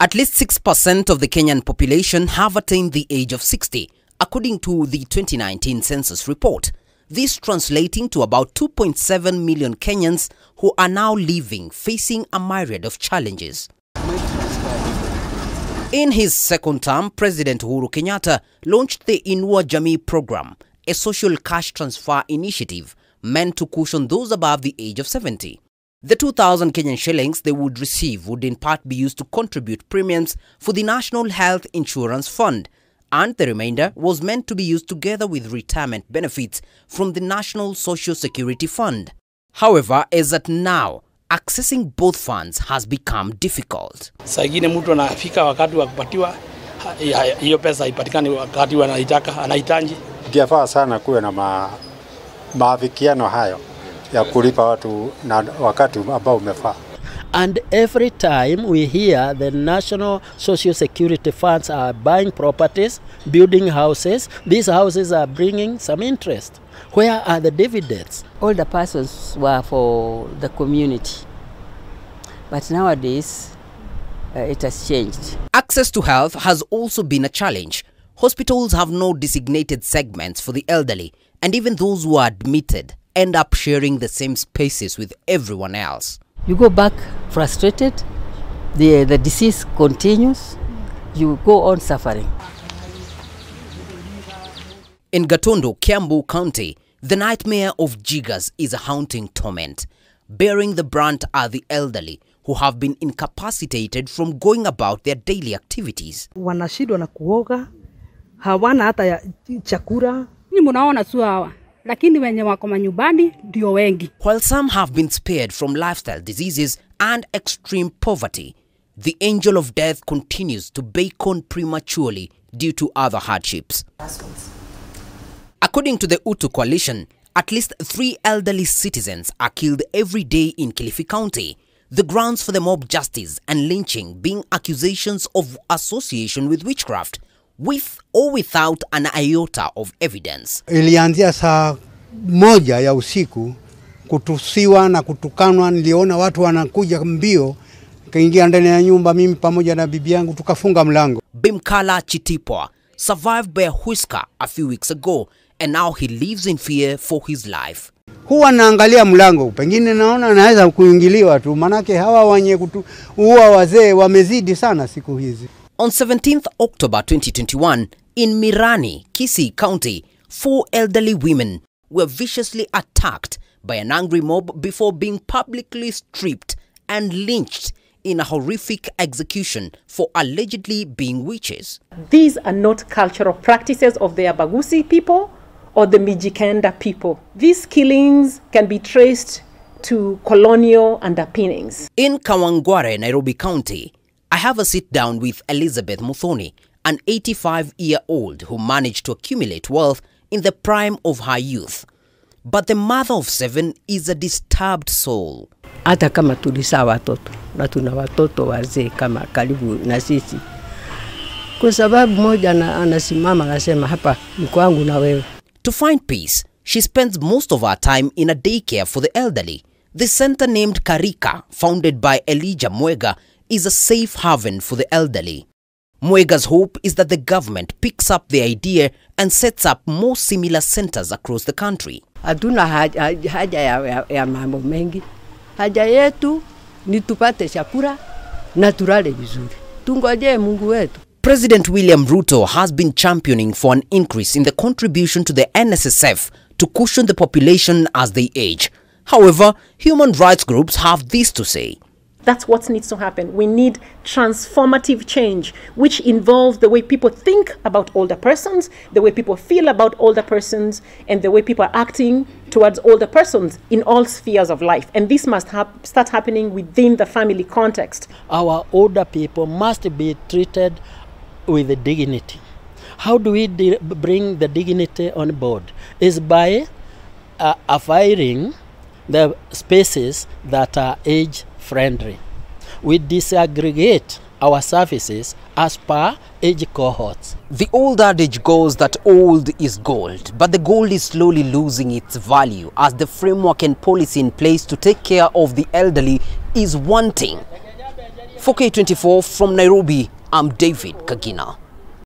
At least 6% of the Kenyan population have attained the age of 60, according to the 2019 census report. This translating to about 2.7 million Kenyans who are now living facing a myriad of challenges. In his second term, President Uhuru Kenyatta launched the Inua Jamii program, a social cash transfer initiative meant to cushion those above the age of 70. The 2,000 Kenyan shillings they would receive would in part be used to contribute premiums for the National Health Insurance Fund, and the remainder was meant to be used together with retirement benefits from the National Social Security Fund. However, as at now, accessing both funds has become difficult. Saingine mtu anafika wakati wa kupatiwa hiyo pesa ipatikane wakati anahitaji. Ingefaa sana kuwe na maafikiano hayo ya kulipa watu na wakati ambao umefaa. And every time we hear the National Social Security Funds are buying properties, building houses, these houses are bringing some interest. Where are the dividends? All the persons were for the community. But nowadays, it has changed. Access to health has also been a challenge. Hospitals have no designated segments for the elderly, and even those who are admitted end up sharing the same spaces with everyone else. You go back frustrated, the disease continues, you go on suffering. In Gatundu, Kiambu County, the nightmare of jiggers is a haunting torment. Bearing the brunt are the elderly who have been incapacitated from going about their daily activities. Wanashindwa na kuoga, hawana hata ya chakula. Ni munaona tu hawa, lakini wenye wako manyumbani ndio wengi. While some have been spared from lifestyle diseases and extreme poverty, the angel of death continues to beckon prematurely due to other hardships. According to the Utu Coalition, at least 3 elderly citizens are killed every day in Kilifi County. The grounds for the mob justice and lynching being accusations of association with witchcraft, with or without an iota of evidence. Ilianzia saa 1 ya usiku kutusiwa na kutukanwa. Niliona watu wanakuja mbio, kaingia ndani ya nyumba, mimi pamoja na bibi yangu tukafunga mlango. Bimkala Chitipwa survived by a whisker a few weeks ago, and now he lives in fear for his life. Huwa naangalia mlango, pengine naona naweza kuingiliwa tu, manake hawa wenye kuua wazee wamezidi sana siku hizi. On 17th October 2021, in Mirani, Kisii County, 4 elderly women were viciously attacked by an angry mob before being publicly stripped and lynched in a horrific execution for allegedly being witches. These are not cultural practices of the Abagusi people or the Mijikenda people. These killings can be traced to colonial underpinnings. In Kawangware, Nairobi County, I have a sit-down with Elizabeth Muthoni, an 85-year-old who managed to accumulate wealth in the prime of her youth. But the mother of 7 is a disturbed soul. Hata kama tulisa watoto, na tuna watoto wazee kama karibu na sisi. Kwa sababu moja anasimama anasema hapa ni kwangu na wewe. To find peace, she spends most of her time in a daycare for the elderly. The center named Karika, founded by Elijah Mwega, is a safe haven for the elderly. Mwega's hope is that the government picks up the idea and sets up more similar centers across the country. Hatuna haja ya mambo mengi. Haja yetu ni tupate chakula na tulale vizuri. Tungoje Mungu wetu. President William Ruto has been championing for an increase in the contribution to the NSSF to cushion the population as they age. However, human rights groups have this to say. That's what needs to happen. We need transformative change, which involves the way people think about older persons, the way people feel about older persons, and the way people are acting towards older persons in all spheres of life. And this must start happening within the family context. Our older people must be treated with dignity. How do we bring the dignity on board? Is by acquiring the spaces that are age-friendly. We disaggregate our services as per age cohorts. The old adage goes that old is gold, but the gold is slowly losing its value as the framework and policy in place to take care of the elderly is wanting. For K24 from Nairobi, I'm David Kagina.